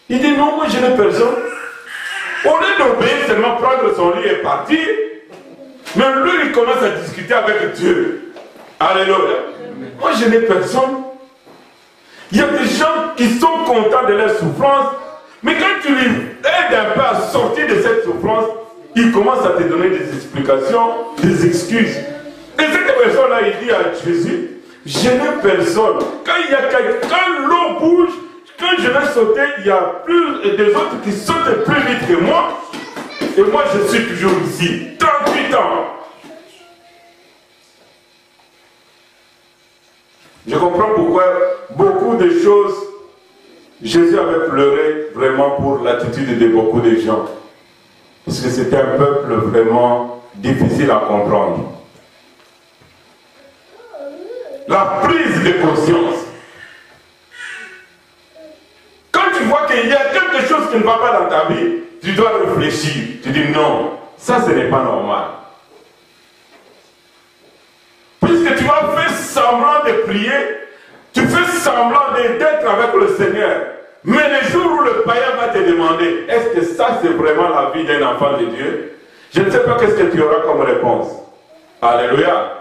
Il dit non, moi je n'ai personne. Au lieu d'obéir, seulement prendre son lit et partir, mais lui il commence à discuter avec Dieu. Alléluia. Moi je n'ai personne. Il y a des gens qui sont contents de leur souffrance, mais quand tu les aides un peu à sortir de cette souffrance, ils commencent à te donner des explications, des excuses. Et cette personne-là, il dit à Jésus, je n'ai personne. Quand l'eau bouge, quand je vais sauter, il y a plus des autres qui sautent plus vite que moi. Et moi, je suis toujours ici. 38 ans. Je comprends pourquoi beaucoup de choses, Jésus avait pleuré vraiment pour l'attitude de beaucoup de gens. Parce que c'était un peuple vraiment difficile à comprendre. La prise de conscience. Quand tu vois qu'il y a quelque chose qui ne va pas dans ta vie, tu dois réfléchir. Tu dis non, ça ce n'est pas normal. Puisque tu vas faire semblant de prier, tu fais semblant d'être avec le Seigneur. Mais le jour où le païen va te demander, est-ce que ça c'est vraiment la vie d'un enfant de Dieu? Je ne sais pas qu'est-ce que tu auras comme réponse. Alléluia.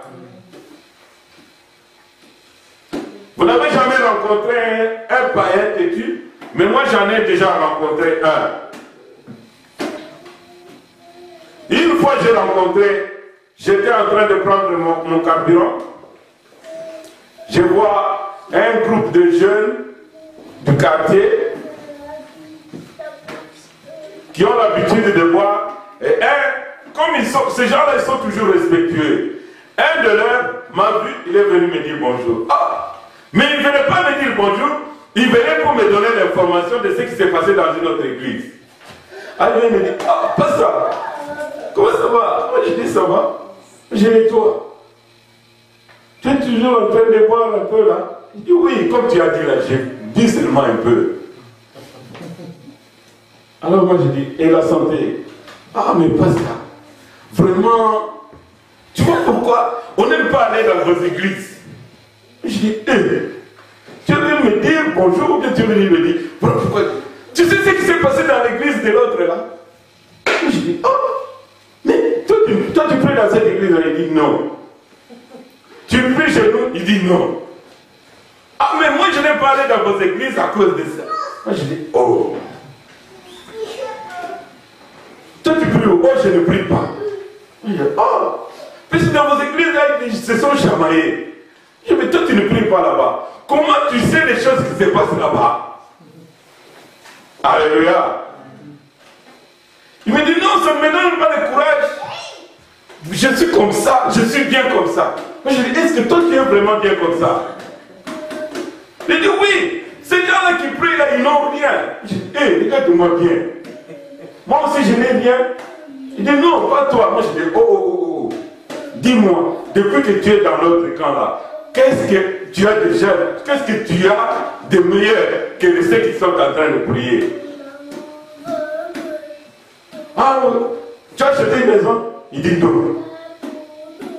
Vous n'avez jamais rencontré un païen têtu, mais moi j'en ai déjà rencontré un. Une fois j'ai rencontré, j'étais en train de prendre mon carburant. Je vois un groupe de jeunes du quartier qui ont l'habitude de boire. Et comme ces gens-là, ils sont toujours respectueux. Un de leurs m'a vu, il est venu me dire bonjour. Ah! Mais il ne venait pas me dire bonjour, il venait pour me donner l'information de ce qui s'est passé dans une autre église. Alors il me dit, ah, pasteur, comment ça va? Moi je dis, ça va. Je dis, toi, tu es toujours en train de boire un peu là? Il dit, oui, comme tu as dit là, j'ai dit seulement un peu. Alors moi je dis, et la santé? Ah, mais pasteur, vraiment, tu vois pourquoi on n'aime pas aller dans vos églises? Je dis, tu veux me dire bonjour ou bien tu veux me dire, pourquoi? Tu sais ce qui s'est passé dans l'église de l'autre là? Je dis, oh, mais toi tu pries dans cette église là? Il dit non. Tu pries chez nous? Il dit non. Ah, mais moi je n'ai pas allé dans vos églises à cause de ça. Moi je dis, oh. Toi tu pries où? Oh, je ne prie pas. Je dis, oh. Puisque dans vos églises là, ils se sont chamaillés. Je dis, mais toi tu ne pries pas là-bas. Comment tu sais les choses qui se passent là-bas? Alléluia. Il me dit, non, ça ne me donne pas le courage. Je suis comme ça, je suis bien comme ça. Moi je dis, est-ce que toi tu es vraiment bien comme ça? Il dit, oui, ces gens-là qui prient là, ils n'ont rien. Je dis, hé, regarde-moi bien. Moi aussi je n'ai rien. Il dit, non, pas toi. Moi je dis, oh. Dis-moi, depuis que tu es dans l'autre camp là, qu'est-ce que tu as déjà, qu'est-ce que tu as de meilleur que ceux qui sont en train de prier? Ah, tu as acheté une maison? Il dit non.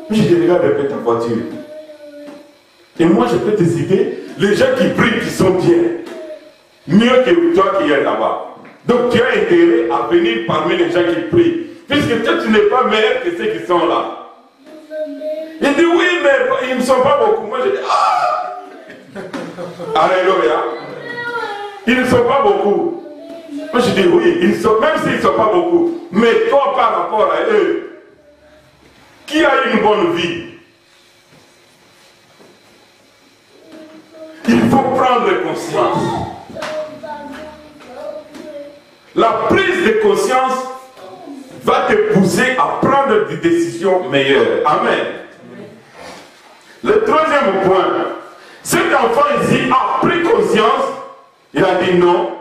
Je dis, regarde un peu ta voiture. Et moi je peux te citer les gens qui prient qui sont bien. Mieux que toi qui es là-bas. Donc tu as intérêt à venir parmi les gens qui prient. Puisque toi tu n'es pas meilleur que ceux qui sont là. Il dit oui, mais ils ne sont pas beaucoup. Moi je dis ah! Alléluia. Ils ne sont pas beaucoup. Moi je dis oui, même s'ils ne sont pas beaucoup. Mais toi par rapport à eux, qui a une bonne vie? Il faut prendre conscience. La prise de conscience va te pousser à prendre des décisions meilleures. Amen. Le troisième point, cet enfant ici a pris conscience, il a dit non,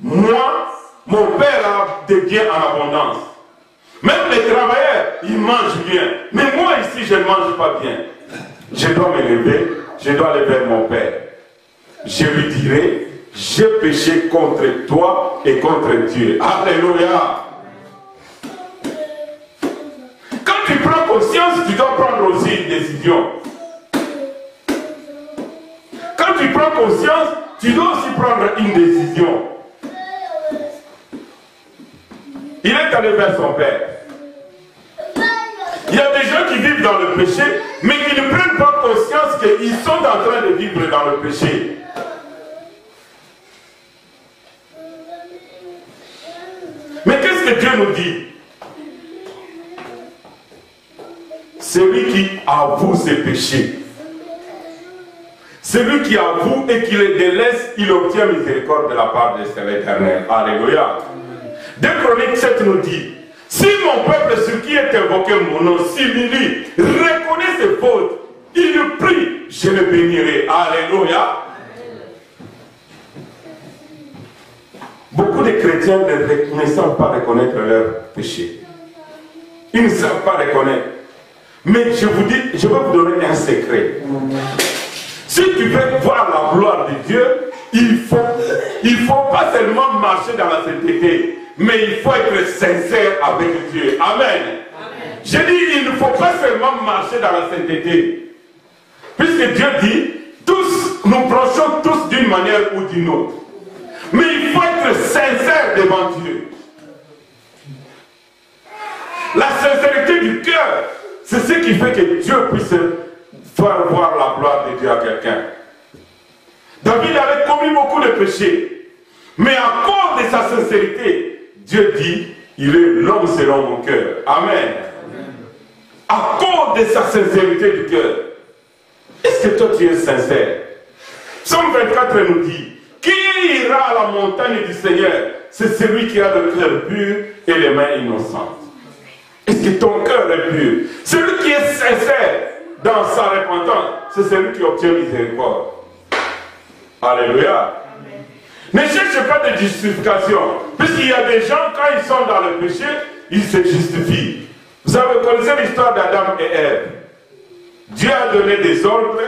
moi, mon père a des biens en abondance. Même les travailleurs, ils mangent bien. Mais moi ici, je ne mange pas bien. Je dois me lever, je dois aller vers mon père. Je lui dirai, j'ai péché contre toi et contre Dieu. Alléluia. Quand tu prends conscience, tu dois prendre aussi une décision. Quand tu prends conscience, tu dois aussi prendre une décision. Il est allé vers son père. Il y a des gens qui vivent dans le péché, mais qui ne prennent pas conscience qu'ils sont en train de vivre dans le péché. Mais qu'est-ce que Dieu nous dit? Celui qui avoue ses péchés, celui qui avoue et qui les délaisse, il obtient miséricorde de la part de l'Éternel. Alléluia. 2 Chroniques 7 nous dit, si mon peuple sur qui est invoqué mon nom s'humilie, reconnaît ses fautes, il le prie, je le bénirai. Alléluia. Beaucoup de chrétiens ne savent pas reconnaître leurs péchés. Ils ne savent pas reconnaître. Mais je vous dis, je vais vous donner un secret. Si tu veux voir la gloire de Dieu, il faut pas seulement marcher dans la sainteté, mais il faut être sincère avec Dieu. Amen. J'ai dit, il ne faut pas seulement marcher dans la sainteté. Puisque Dieu dit, tous, nous prêchons tous d'une manière ou d'une autre. Mais il faut être sincère devant Dieu. La sincérité du cœur, c'est ce qui fait que Dieu puisse faire voir la gloire de Dieu à quelqu'un. David avait commis beaucoup de péchés. Mais à cause de sa sincérité, Dieu dit, il est l'homme selon mon cœur. Amen. À cause de sa sincérité du cœur. Est-ce que toi tu es sincère? Psaume 24 nous dit, qui ira à la montagne du Seigneur? C'est celui qui a le cœur pur et les mains innocentes. Est-ce que ton cœur est pur? Celui qui est sincère dans sa repentance, c'est celui qui obtient miséricorde. Alléluia. Ne cherchez pas de justification. Puisqu'il y a des gens, quand ils sont dans le péché, ils se justifient. Vous savez, connaissez l'histoire d'Adam et Ève. Dieu a donné des ordres,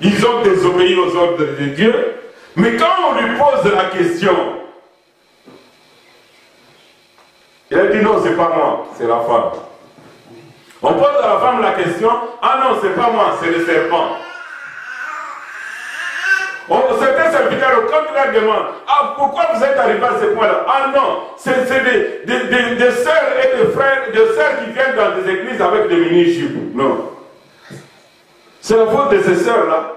ils ont désobéi aux ordres de Dieu. Mais quand on lui pose la question, il a dit non, c'est pas moi, c'est la femme. On pose à la femme la question, ah non, c'est pas moi, c'est le serpent. Certains serviteurs au contraire demandent, ah pourquoi vous êtes arrivé à ce point-là? Ah non, c'est des sœurs et des frères, des sœurs qui viennent dans des églises avec des mini-jupes. Non. C'est la faute de ces sœurs-là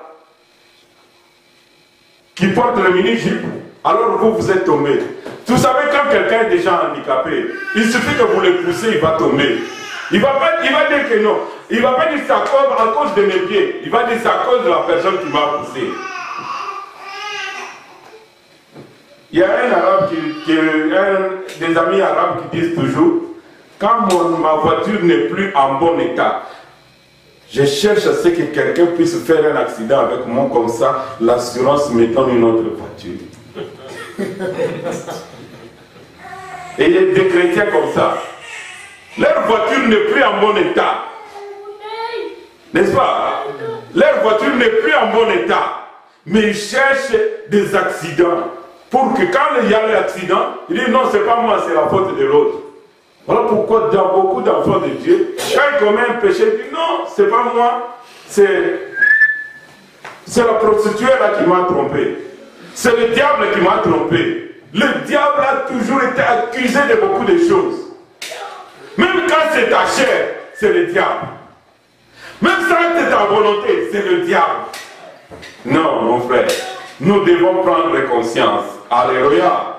qui portent le mini-jupe. Alors vous êtes tombés. Vous savez, quand quelqu'un est déjà handicapé, il suffit que vous le poussez, il va tomber. Il va dire que non. Il va pas dire c'est à cause de mes pieds. Il va dire c'est à cause de la personne qui m'a poussé. Il y a un arabe des amis arabes qui disent toujours, quand ma voiture n'est plus en bon état, je cherche à ce que quelqu'un puisse faire un accident avec moi, comme ça, l'assurance me donne une autre voiture. Et il y a des chrétiens comme ça. Leur voiture n'est plus en bon état. N'est-ce pas? Leur voiture n'est plus en bon état. Mais ils cherchent des accidents. Pour que quand il y a l'accident, ils disent non, c'est pas moi, c'est la faute de l'autre. Voilà pourquoi dans beaucoup d'enfants de Dieu, quand ils commettent un péché, ils disent non, c'est pas moi, c'est la prostituée là qui m'a trompé. C'est le diable qui m'a trompé. Le diable a toujours été accusé de beaucoup de choses. Même quand c'est ta chair, c'est le diable. Même quand c'est ta volonté, c'est le diable. Non, mon frère, nous devons prendre conscience. Alléluia.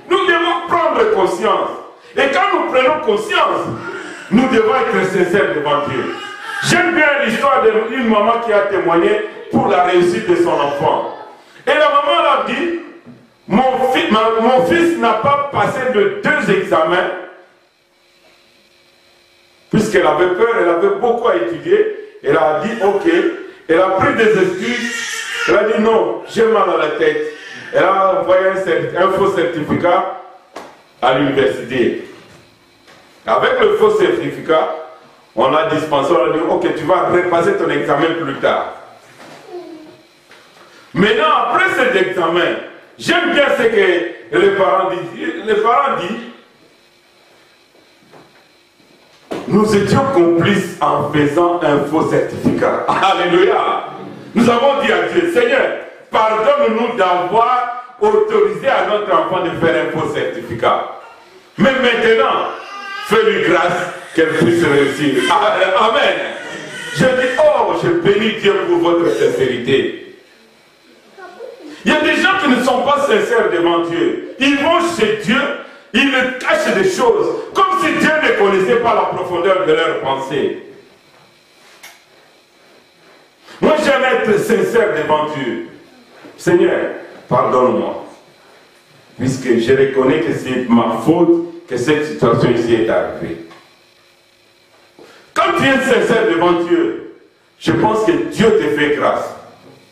Nous devons prendre conscience. Et quand nous prenons conscience, nous devons être sincères devant Dieu. J'aime bien l'histoire d'une maman qui a témoigné pour la réussite de son enfant. Et la maman l'a dit, mon fils n'a pas passé de 2 examens, puisqu'elle avait peur, elle avait beaucoup à étudier. Elle a dit ok, elle a pris des excuses, elle a dit non, j'ai mal à la tête. Elle a envoyé un faux certificat à l'université. Avec le faux certificat, on a dispensé, on a dit ok, tu vas repasser ton examen plus tard. Maintenant, après cet examen, j'aime bien ce que les parents disent. Les parents disent, nous étions complices en faisant un faux certificat. Alléluia. Nous avons dit à Dieu, Seigneur, pardonne-nous d'avoir autorisé à notre enfant de faire un faux certificat. Mais maintenant, fais-lui grâce qu'elle puisse réussir. Amen. Je dis, oh, je bénis Dieu pour votre sincérité. Il y a des gens qui ne sont pas sincères devant Dieu. Ils vont chez Dieu, ils le cachent des choses, comme si Dieu ne connaissait pas la profondeur de leurs pensées. Moi, j'aime être sincère devant Dieu. Seigneur, pardonne-moi. Puisque je reconnais que c'est ma faute que cette situation ici est arrivée. Quand tu es sincère devant Dieu, je pense que Dieu te fait grâce.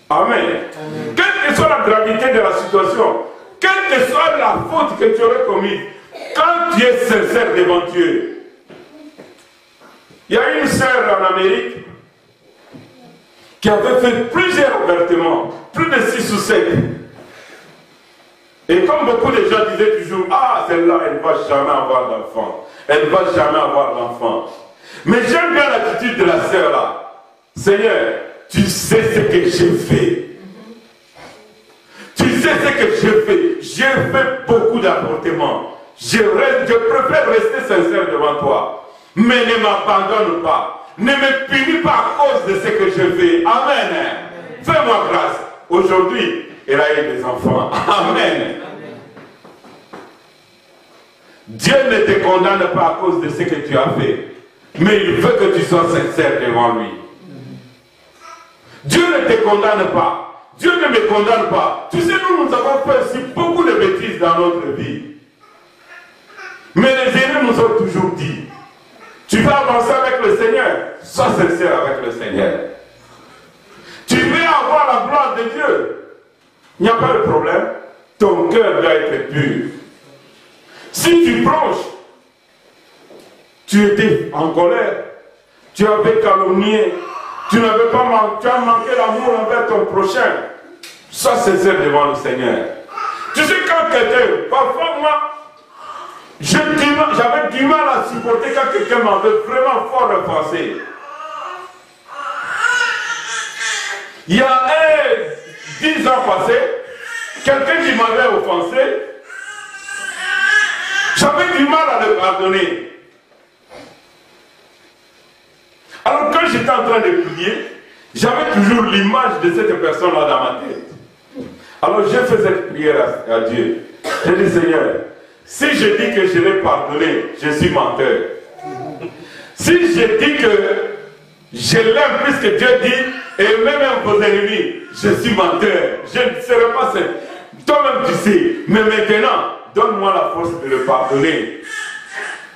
Amen. Amen. Quelle que soit la gravité de la situation, quelle que soit la faute que tu aurais commise, quand tu es sincère devant Dieu. Il y a une sœur en Amérique qui avait fait plusieurs avortements, plus de 6 ou 7. Et comme beaucoup de gens disaient toujours, ah, celle-là, elle ne va jamais avoir d'enfant. Elle ne va jamais avoir d'enfant. Mais j'aime bien l'attitude de la sœur là. Seigneur, tu sais ce que j'ai fait. Tu sais ce que j'ai fait. J'ai fait beaucoup d'avortements. Je préfère rester sincère devant toi. Mais ne m'abandonne pas. Ne me punis pas à cause de ce que je fais. Amen. Fais-moi grâce. Aujourd'hui, elle a eu des enfants. Amen. Dieu ne te condamne pas à cause de ce que tu as fait. Mais il veut que tu sois sincère devant lui. Dieu ne te condamne pas. Dieu ne me condamne pas. Tu sais, nous avons fait aussi beaucoup de bêtises dans notre vie. Mais les aînés nous ont toujours dit, tu veux avancer avec le Seigneur, sois sincère avec le Seigneur. Tu veux avoir la gloire de Dieu, il n'y a pas de problème. Ton cœur doit être pur. Si tu bronches, tu étais en colère, tu avais calomnié, tu n'avais pas tu as manqué l'amour envers ton prochain, sois sincère devant le Seigneur. Tu sais, quand quelqu'un, parfois moi, j'avais du mal à supporter quand quelqu'un m'avait vraiment fort offensé. Il y a 10 ans passés, quelqu'un qui m'avait offensé, j'avais du mal à le pardonner. Alors quand j'étais en train de prier, j'avais toujours l'image de cette personne-là dans ma tête. Alors j'ai fait cette prière à Dieu. J'ai dit, Seigneur, si je dis que je l'ai pardonné, je suis menteur. Si je dis que je l'aime puisque Dieu dit, et même vos ennemis, je suis menteur. Je ne serai pas seul. Toi-même tu sais, mais maintenant, donne-moi la force de le pardonner.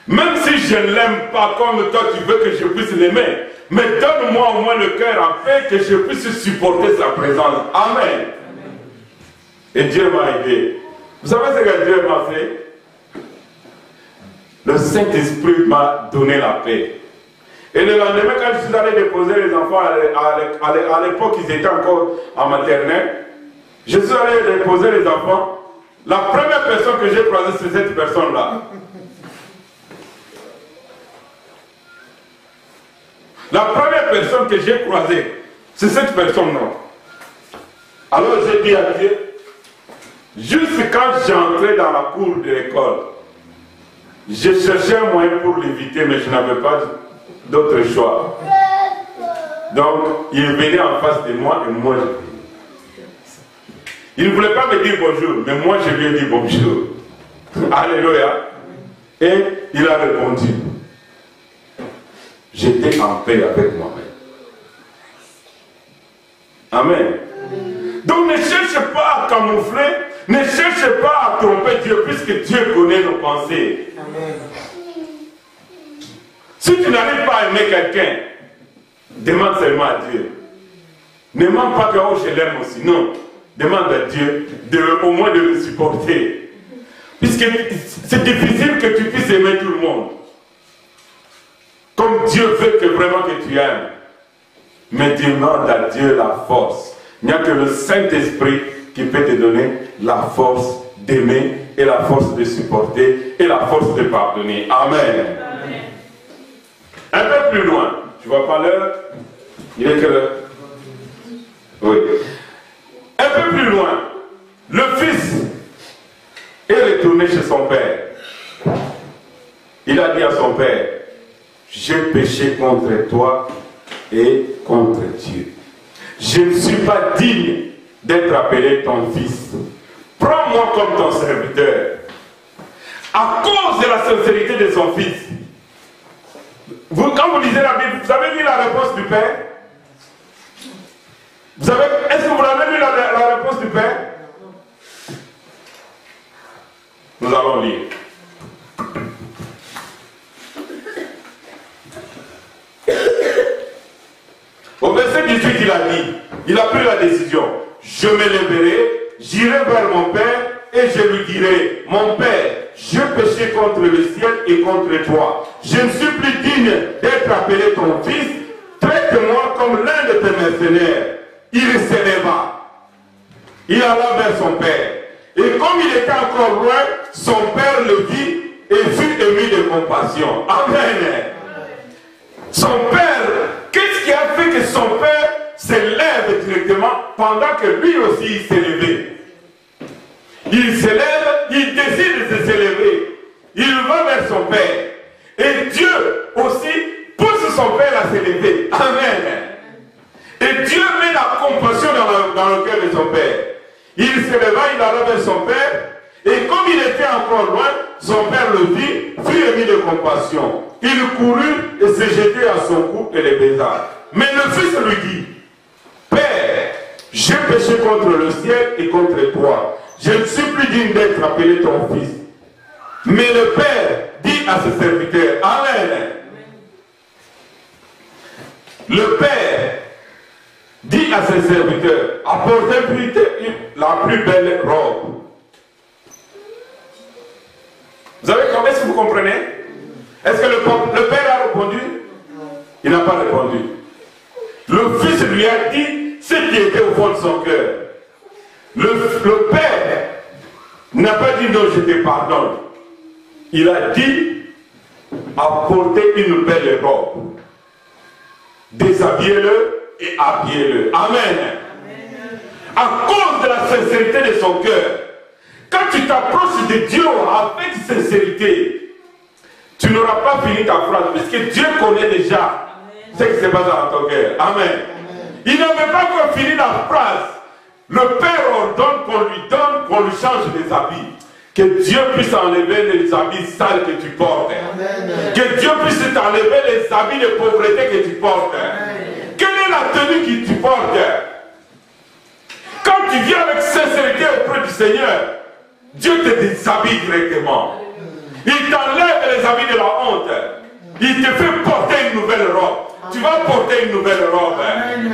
Même si je ne l'aime pas comme toi tu veux que je puisse l'aimer, mais donne-moi au moins le cœur en paix que je puisse supporter sa présence. Amen. Et Dieu m'a aidé. Vous savez ce que Dieu m'a fait? Le Saint-Esprit m'a donné la paix. Et le lendemain, quand je suis allé déposer les enfants, à l'époque ils étaient encore en maternelle, je suis allé déposer les enfants. La première personne que j'ai croisée, c'est cette personne-là. La première personne que j'ai croisée, c'est cette personne-là. Alors j'ai dit à Dieu, juste quand j'entrais dans la cour de l'école, je cherchais un moyen pour l'éviter, mais je n'avais pas d'autre choix. Donc, il venait en face de moi et moi je venais. Il ne voulait pas me dire bonjour, mais moi je lui ai dit bonjour. Alléluia. Et il a répondu. J'étais en paix avec moi-même. Amen. Donc ne cherche pas à camoufler, ne cherche pas à tromper Dieu, puisque Dieu connaît nos pensées. Amen. Si tu n'arrives pas à aimer quelqu'un, demande seulement à Dieu. Ne demande pas que oh, je l'aime aussi. Non. Demande à Dieu au moins de le supporter. Puisque c'est difficile que tu puisses aimer tout le monde. Comme Dieu veut que vraiment que tu aimes. Mais demande à Dieu la force. Il n'y a que le Saint-Esprit qui peut te donner la force d'aimer et la force de supporter et la force de pardonner. Amen. Amen. Un peu plus loin. Tu vois pas l'heure? Il est quelle heure? Oui. Un peu peu plus loin, le fils est retourné chez son père. Il a dit à son père, j'ai péché contre toi et contre Dieu. Je ne suis pas digne d'être appelé ton fils. Prends-moi comme ton serviteur. À cause de la sincérité de son fils. Quand vous lisez la Bible, vous avez lu la réponse du père? Est-ce que vous avez lu la réponse du père? Nous allons lire. Au verset 18, il a pris la décision. Je me lèverai, j'irai vers mon père et je lui dirai, mon père, je péché contre le ciel et contre toi. Je ne suis plus digne d'être appelé ton fils. Traite-moi comme l'un de tes mercenaires. Il se leva. Il alla vers son père. Et comme il était encore loin, son père le vit et fut ému de compassion. Amen. Son père, qu'est-ce qui a fait que son père se lève directement pendant que lui aussi il s'est levé? Il se lève, il décide de se lever. Il va vers son père. Et Dieu aussi pousse son père à se lever. Amen. Et Dieu met la compassion dans le cœur de son père. Il se leva, il alla vers son père. Et comme il était encore loin, son père le vit, fut ému de compassion. Il courut et se jetait à son cou et le baisa. Mais le fils lui dit, Père, j'ai péché contre le ciel et contre toi. Je ne suis plus digne d'être appelé ton fils. Mais le père dit à ses serviteurs, Amen. Le père dit à ses serviteurs, apportez la plus belle robe. Vous savez comment est-ce que vous comprenez? Est-ce que le père a répondu? Il n'a pas répondu. Le fils lui a dit ce qui était au fond de son cœur. Le père n'a pas dit non, je te pardonne. Il a dit apportez une belle robe. Déshabillez-le et habillez-le. Amen. À cause de la sincérité de son cœur, quand tu t'approches de Dieu avec sincérité, tu n'auras pas fini ta phrase, puisque Dieu connaît déjà ce qui se passe dans ton cœur. Amen. Il n'avait pas encore fini la phrase. Le Père ordonne qu'on lui change les habits. Que Dieu puisse enlever les habits sales que tu portes. Amen. Que Dieu puisse t'enlever les habits de pauvreté que tu portes. Amen. Quelle est la tenue que tu portes? Quand tu viens avec sincérité auprès du Seigneur, Dieu te déshabille directement. Il t'enlève les habits de la honte. Il te fait porter une nouvelle robe. Tu vas porter une nouvelle robe. Amen.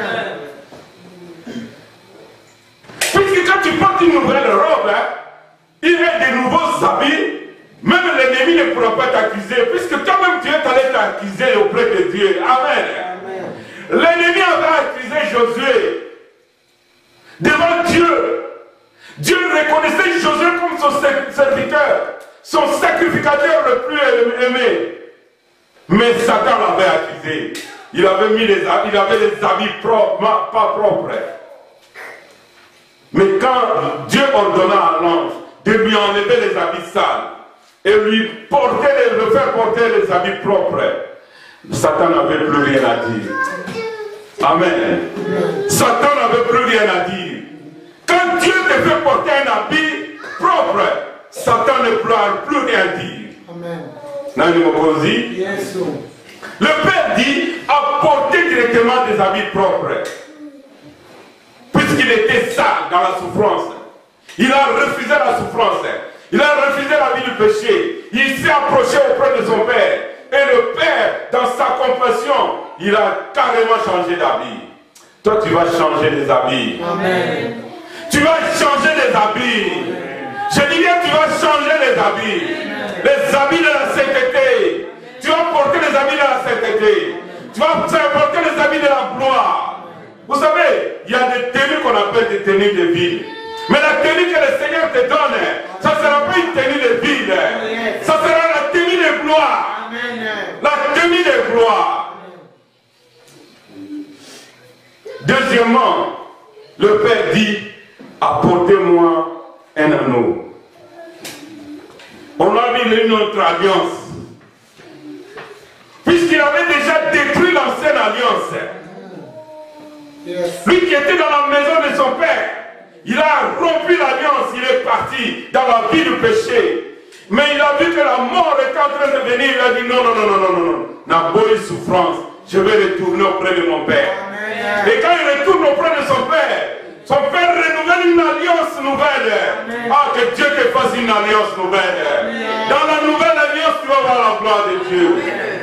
Puisque quand tu portes une nouvelle robe, il y a de nouveaux habits. Même l'ennemi ne pourra pas t'accuser, puisque toi-même tu es allé t'accuser auprès de Dieu. Amen. L'ennemi avait accusé Josué devant Dieu. Dieu reconnaissait Josué comme son serviteur, son sacrificateur le plus aimé. Mais Satan l'avait accusé. Il avait les habits propres, pas propres. Mais quand Dieu ordonna à l'ange de lui enlever les habits sales et lui le faire porter les habits propres, Satan n'avait plus rien à dire. Amen. Satan n'avait plus rien à dire. Quand Dieu te fait porter un habit propre, Satan ne pourra plus rien dire. Amen. Yes. Le Père dit apporter directement des habits propres. Puisqu'il était sale dans la souffrance, il a refusé la souffrance, il a refusé la vie du péché, il s'est approché auprès de son Père. Et le Père, dans sa compassion, il a carrément changé d'habit. Toi, tu vas changer les habits. Amen. Tu vas changer les habits. Amen. Je dis bien, tu vas changer les habits. Amen. Les habits de la sainteté. Tu vas porter les habits de la sainteté. Tu vas porter les habits de la gloire. Vous savez, il y a des tenues qu'on appelle des tenues de ville. Mais la tenue que le Seigneur te donne, ça ne sera pas une tenue de ville. Ça sera la tenue de gloire. La tenue de gloire. Deuxièmement, le Père dit, apportez-moi un anneau. On a mis notre alliance. Puisqu'il avait déjà détruit l'ancienne alliance. Lui qui était dans la maison de son père, il a rompu l'alliance, il est parti dans la vie du péché. Mais il a vu que la mort était en train de venir, il a dit non, non, non, non, non, non, non. N'a beau souffrance, je vais retourner auprès de mon père. Amen. Et quand il retourne auprès de son père renouvelle une alliance nouvelle. Amen. Ah, que Dieu te fasse une alliance nouvelle. Amen. Dans la nouvelle alliance, tu vas voir la gloire de Dieu. Amen.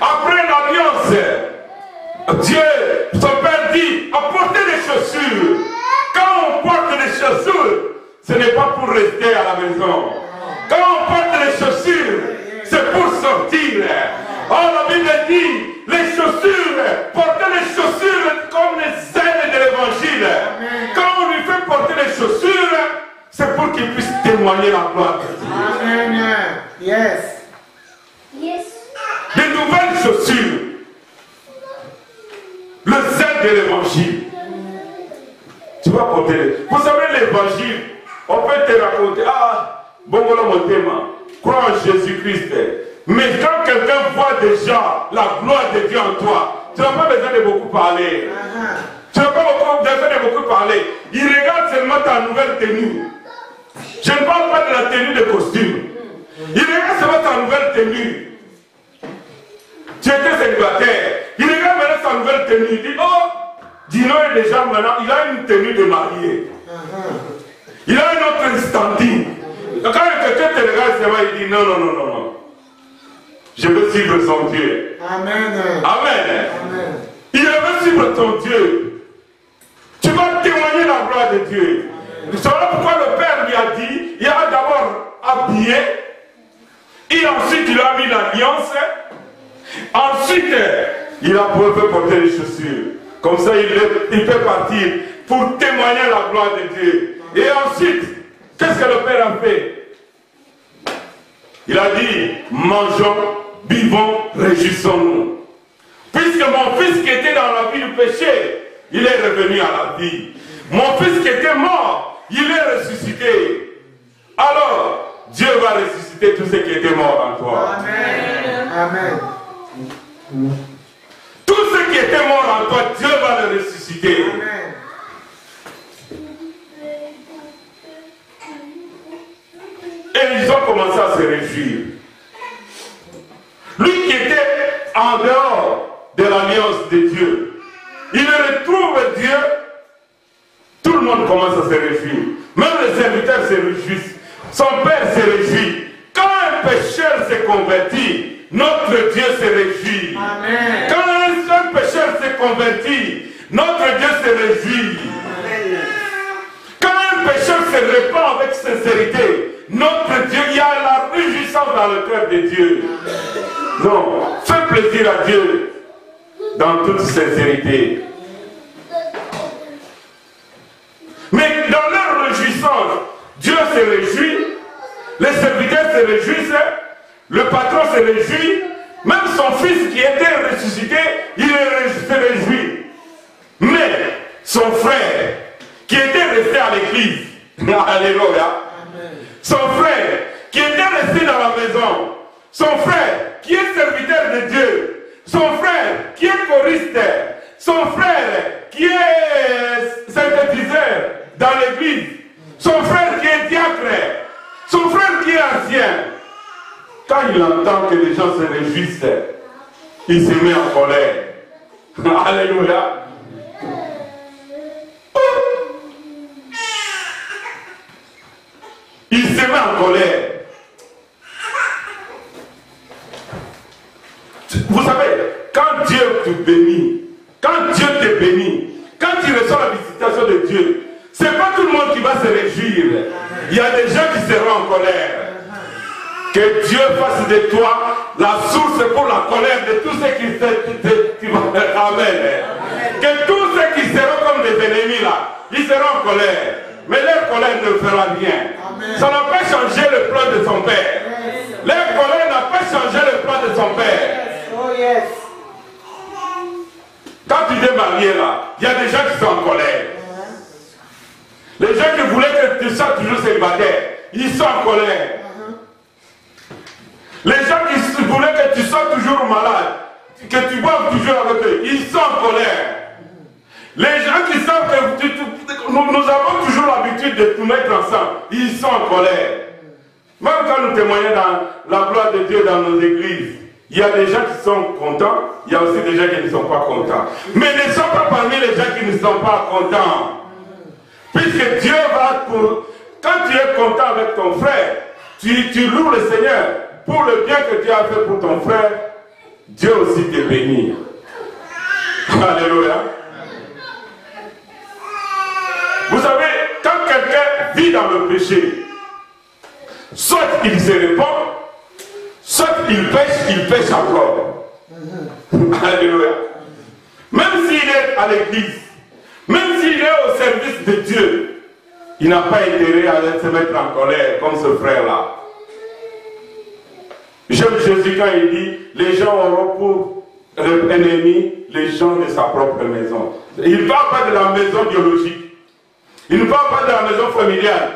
Après l'alliance, Dieu, son père dit, apportez des chaussures. Quand on porte des chaussures, ce n'est pas pour rester à la maison. Quand on porte des chaussures, c'est pour sortir. Oh, la Bible dit, les chaussures, porter les chaussures comme les ailes de l'évangile. Quand on lui fait porter les chaussures, c'est pour qu'il puisse témoigner la gloire de Dieu. Amen. Yes. Yes. De nouvelles chaussures. Le zèle de l'évangile. Tu vas porter. Vous savez, l'évangile, on peut te raconter, ah, bon voilà mon thème, crois en Jésus-Christ. Mais quand quelqu'un voit déjà la gloire de Dieu en toi, tu n'as pas besoin de beaucoup parler. Tu n'as pas besoin de beaucoup parler. Il regarde seulement ta nouvelle tenue. Je ne parle pas de la tenue de costume. Il regarde seulement ta nouvelle tenue. Tu étais célibataire. Il regarde maintenant sa nouvelle tenue. Il dit, oh, Dino est déjà maintenant, il a une tenue de marié. Il a un autre standing. Quand quelqu'un te regarde, il dit, non, non, non, non, non. Je veux suivre son Dieu. Amen. Amen. Amen. Il veut suivre ton Dieu. Tu vas témoigner la gloire de Dieu. C'est pourquoi le Père lui a dit, il a d'abord habillé, et ensuite il a mis l'alliance, ensuite il a fait porter les chaussures. Comme ça il peut partir pour témoigner la gloire de Dieu. Et ensuite, qu'est-ce que le Père a fait? Il a dit, mangeons, buvons, réjouissons-nous. Puisque mon fils qui était dans la vie du péché, il est revenu à la vie. Mon fils qui était mort, il est ressuscité. Alors, Dieu va ressusciter tous ceux qui étaient morts en toi. Amen. Amen. Tous ceux qui étaient morts en toi, Dieu va les ressusciter. Amen. Et ils ont commencé à se réjouir. Lui qui était en dehors de l'alliance de Dieu, il retrouve Dieu, tout le monde commence à se réjouir. Même les serviteurs se réjouissent. Son père se réjouit. Quand un pécheur se convertit, notre Dieu se réjouit. Amen. Quand un seul pécheur se convertit, notre Dieu se réjouit. Amen. Quand un pécheur se répand avec sincérité, notre Dieu, il y a la réjouissance dans le cœur de Dieu. Non, fais plaisir à Dieu dans toute sincérité. Mais dans leur réjouissance, Dieu se réjouit, les serviteurs se réjouissent, le patron se réjouit, même son fils qui était ressuscité, il se réjouit. Mais son frère, qui était resté à l'église, alléluia, son frère, qui était resté dans la maison, son frère, qui est serviteur de Dieu, son frère, qui est choriste, son frère, qui est synthétiseur dans l'église, son frère qui est diacre, son frère qui est ancien. Quand il entend que les gens se réjouissent, il se met en colère. Alléluia. Il se met en colère. Vous savez, quand Dieu te bénit, quand Dieu te bénit, quand tu reçois la visitation de Dieu, c'est pas tout le monde qui va se réjouir. Il y a des gens qui seront en colère. Que Dieu fasse de toi la source pour la colère de tous ceux qui Amen. Que tous ceux qui seront comme des ennemis là, ils seront en colère. Mais leur colère ne fera rien. Ça n'a pas changé le plan de son père. Leur colère n'a pas changé le plan de son père. Oh yes. Quand tu t'es marié là, il y a des gens qui sont en colère. Les gens qui voulaient que tu sois toujours célibataire, ils sont en colère. Les gens qui voulaient que tu sois toujours malade, que tu boives toujours avec eux, ils sont en colère. Les gens qui savent que nous avons toujours l'habitude de tout mettre ensemble, ils sont en colère. Même quand nous témoignons dans la gloire de Dieu dans nos églises, il y a des gens qui sont contents, il y a aussi des gens qui ne sont pas contents. Mais ne sont pas parmi les gens qui ne sont pas contents. Puisque Dieu va pour... Quand tu es content avec ton frère, tu loues le Seigneur pour le bien que Dieu a fait pour ton frère, Dieu aussi te bénit. Alléluia. Vous savez, quand quelqu'un vit dans le péché, soit il se répand, soit il pêche encore. Alléluia. Même s'il est à l'église, même s'il est au service de Dieu, il n'a pas intérêt à se mettre en colère comme ce frère-là. J'aime Jésus quand il dit, les gens auront pour ennemis les gens de sa propre maison. Il ne parle pas de la maison biologique. Il ne parle pas de la maison familiale.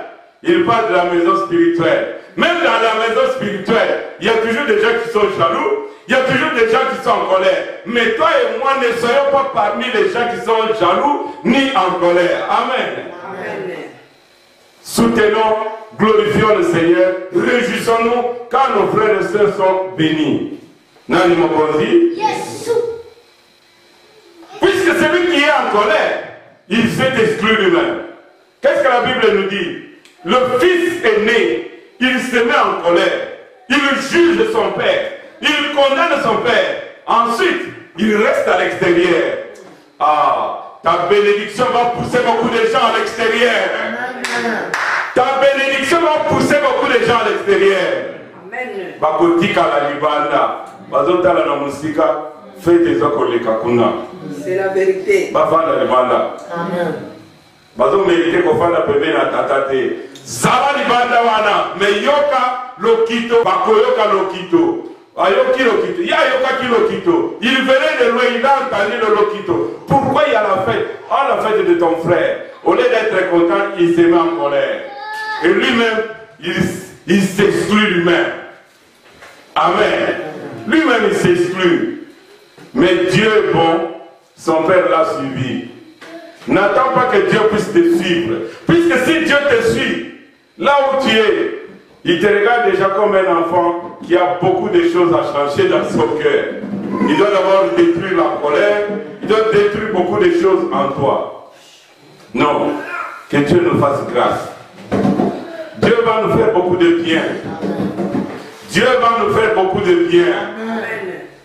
Il parle de la maison spirituelle. Même dans la maison spirituelle, il y a toujours des gens qui sont jaloux. Il y a toujours des gens qui sont en colère. Mais toi et moi ne soyons pas parmi les gens qui sont jaloux ni en colère. Amen. Amen. Soutenons, glorifions le Seigneur, réjouissons-nous quand nos frères et sœurs sont bénis. Nani Mokozi. Yes. Puisque celui qui est en colère, il s'est exclu lui-même. Qu'est-ce que la Bible nous dit? Le fils est né, il se met en colère, il juge son père, il condamne son père. Ensuite, il reste à l'extérieur. Ah, ta bénédiction va pousser beaucoup de gens à l'extérieur. Ta bénédiction va pousser beaucoup de gens à l'extérieur. Amen. Bakotika la libanda, bazotala na musika, fais tes okoleka kuna. C'est la vérité. Bafana libanda. Amen. Bazo mérite kofana pembeni na tatate. Zala libanda wana, me yoka lokito, bakoyoka lokito. Ayoki lokito, ya yoka ki lokito. Il venait de loin, il a entendu le lokito. Pourquoi il y a la fête? Ah, la fête de ton frère. Au lieu d'être content, il se met en colère. Et lui-même, il s'exclut lui-même. Amen. Lui-même, il s'exclut. Mais Dieu est bon, son Père l'a suivi. N'attends pas que Dieu puisse te suivre. Puisque si Dieu te suit, là où tu es, il te regarde déjà comme un enfant qui a beaucoup de choses à changer dans son cœur. Il doit d'abord détruire la colère, il doit détruire beaucoup de choses en toi. Non, que Dieu nous fasse grâce. Dieu va nous faire beaucoup de bien. Dieu va nous faire beaucoup de bien.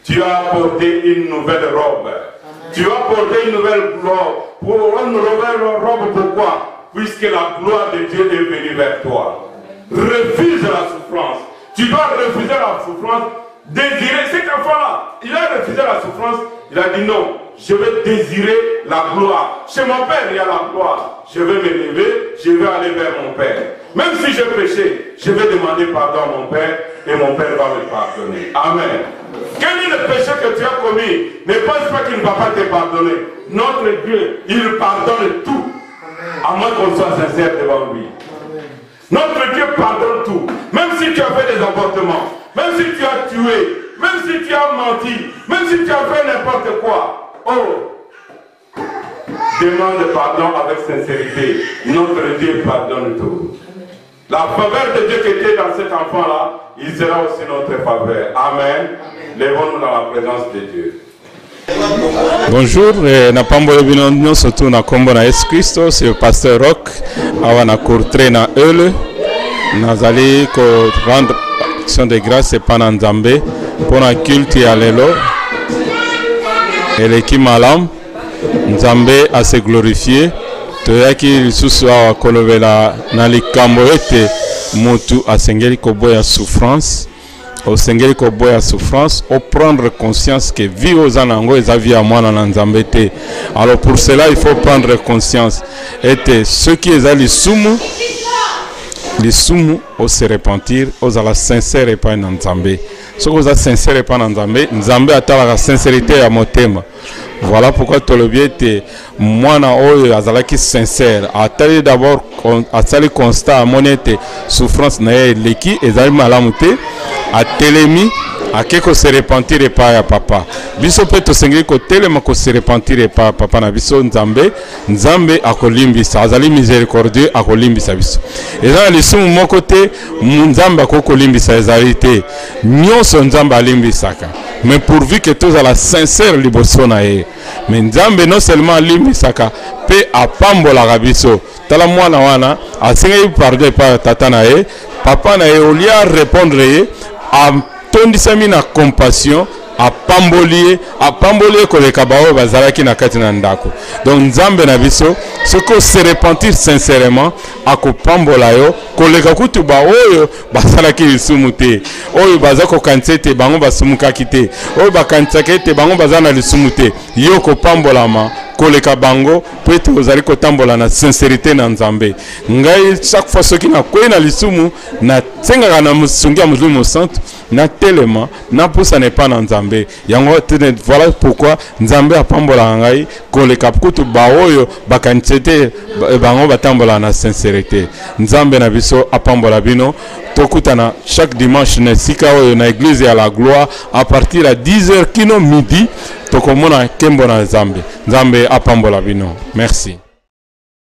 Tu as apporté une nouvelle robe. Tu as porté une nouvelle robe. Pour une nouvelle robe, pourquoi? Puisque la gloire de Dieu est venue vers toi. Refuse la souffrance. Tu dois refuser la souffrance. Désirer cet enfant-là. Il a refusé la souffrance. Il a dit non. Je vais désirer la gloire. Chez mon Père, il y a la gloire. Je vais me lever. Je vais aller vers mon Père. Même si je péché, je vais demander pardon à mon Père. Et mon Père va me pardonner. Amen. Quel est le péché que tu as commis? Ne pense pas qu'il ne va pas te pardonner. Notre Dieu, il pardonne tout. À moins qu'on soit sincère devant lui. Notre Dieu pardonne tout. Même si tu as fait des avortements, même si tu as tué, même si tu as menti, même si tu as fait n'importe quoi. Oh! Demande pardon avec sincérité. Notre Dieu pardonne tout. La faveur de Dieu qui était dans cet enfant-là, il sera aussi notre faveur. Amen. Lèvons-nous dans la présence de Dieu. Bonjour, na pambo bino surtout na kombo na Yesu Christo, c'est le pasteur Rock awa na courtre na eule nazali ko rendre action de grâce et pas Nzambe pour un culte ya lelo eleki malam Nzambe a se glorifier toyaki lisusu awa kolobela na likambo ete mutu asengeli koboya souffrance au sengeli koboya souffrance, au prendre conscience que vie aux anango et vie à moi dans Nzambete. Alors pour cela il faut prendre conscience et ceux qui ont les sumu au se repentir aux à la sincère et pas Nzambe. ce que vous êtes sincère pas dans Nzambe, Nzambe attend la sincérité à mon thème. Voilà pourquoi Tolobi était moi na oyo azalaki sincère. Attendez d'abord à sali constat à monete souffrance na leki ezali malamu te a telemi a quelque se repentir et pas à papa. Biso peut to sengeli ko telema ko se repentir et pas papa na biso Nzambe Nzambe akolimbisa azali miséricordieux akolimbisa biso. Eza lisumu moko te Nzambe akolimbisa ezali te. Nyonso Nzambe alimbisaka. Mais pourvu que tous à la sincère liboso na ye. Mais Nzambe non seulement limbisaka pe apambola rabiso. Tala mwana wana asengi pardon pa tata na ye, papa na ye au lieu répondre ye a tondisami na compassion apambolier koleka bao bazalaki na kati na ndako. Donc Nzambe na biso soko se repentir sincèrement akopambola yo koleka kutu ba oyo basalaki lisumu te oyo bazako kansete bango basumukaki te oyo bakansaka te bango bazana lisumu te yo kopambolama koleka bango peut-être ozali kotambola na sincérité na Nzambe. Ngai chaque fois soki na koyi na lisumu na tsenga na musungi ya Mulimo Santo na telema na pusa ne pas na Nzambe. Yango voilà pourquoi Nzambe apambola ngai koleka kutu ba oyo bakansete bango batambola na sincérité. Nzambe na biso apambola bino tokutana chaque dimanche na sika oyo na église ya la gloire à partir à 10h kino midi tokomona kembo na Nzambe. Nzambe apambola bino. Merci.